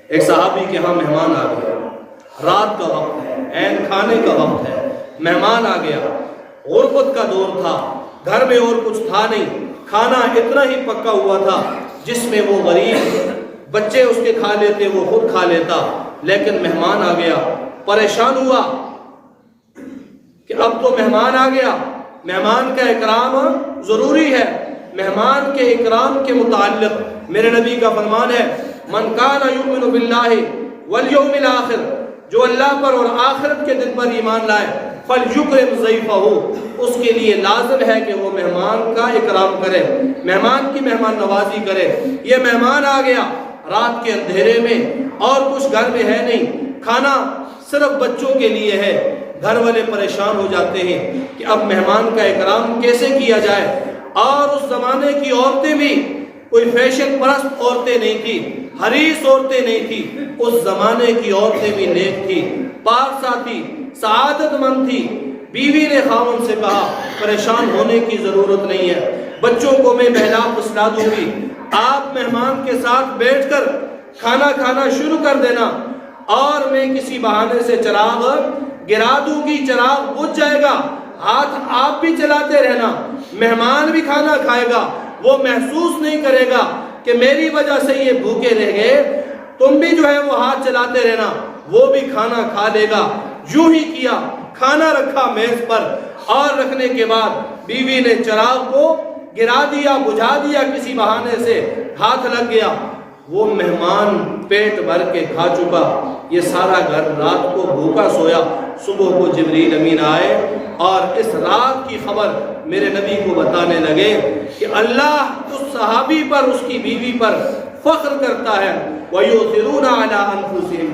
ایک صحابی کے ہاں مہمان آ گیا، رات کا وقت ہے، عین کھانے کا وقت ہے، مہمان آ گیا، غربت کا دور تھا، گھر میں اور کچھ تھا نہیں، کھانا اتنا ہی پکا ہوا تھا جس میں وہ غریب بچے اس کے کھا لیتے، وہ خود کھا لیتا، لیکن مہمان آ گیا، پریشان ہوا کہ اب تو مہمان آ گیا، مہمان کا اکرام ضروری ہے۔ مہمان کے اکرام کے متعلق میرے نبی کا فرمان ہے، من کان یؤمن باللہ والیوم الآخر، جو اللہ پر اور آخرت کے دن پر ایمان لائے، فلیکرم ضیفہ، اس کے لیے لازم ہے کہ وہ مہمان کا اکرام کرے، مہمان کی مہمان نوازی کرے۔ یہ مہمان آ گیا رات کے اندھیرے میں اور کچھ گھر میں ہے نہیں، کھانا صرف بچوں کے لیے ہے، گھر والے پریشان ہو جاتے ہیں کہ اب مہمان کا اکرام کیسے کیا جائے۔ اور اس زمانے کی عورتیں بھی کوئی فیشن پرست عورتیں نہیں تھی، حریص عورتیں نہیں تھی، اس زمانے کی عورتیں بھی نیک تھی، پارسا تھی، سعادت مند تھی۔ بیوی نے خاوند سے کہا پریشان ہونے کی ضرورت نہیں ہے، بچوں کو میں بہلا پسلا دوں گی، آپ مہمان کے ساتھ بیٹھ کر کھانا کھانا شروع کر دینا، اور میں کسی بہانے سے چراغ گرا دوں گی، چراغ بجھ جائے گا، ہاتھ آپ بھی چلاتے رہنا، مہمان بھی کھانا کھائے گا، وہ محسوس نہیں کرے گا کہ میری وجہ سے یہ بھوکے رہ گئے، تم بھی جو ہے وہ ہاتھ چلاتے رہنا، وہ بھی کھانا کھا لے گا۔ یوں ہی کیا، کھانا رکھا میز پر، اور رکھنے کے بعد بیوی نے چراغ کو گرا دیا، بجھا دیا، کسی بہانے سے ہاتھ لگ گیا، وہ مہمان پیٹ بھر کے کھا چکا، یہ سارا گھر رات کو بھوکا سویا۔ صبح کو جبریل امین آئے اور اس رات کی خبر میرے نبی کو بتانے لگے کہ اللہ اس صحابی پر، اس کی بیوی پر فخر کرتا ہے، وَيُؤْثِرُونَ عَلَىٰ أَنفُسِهِمْ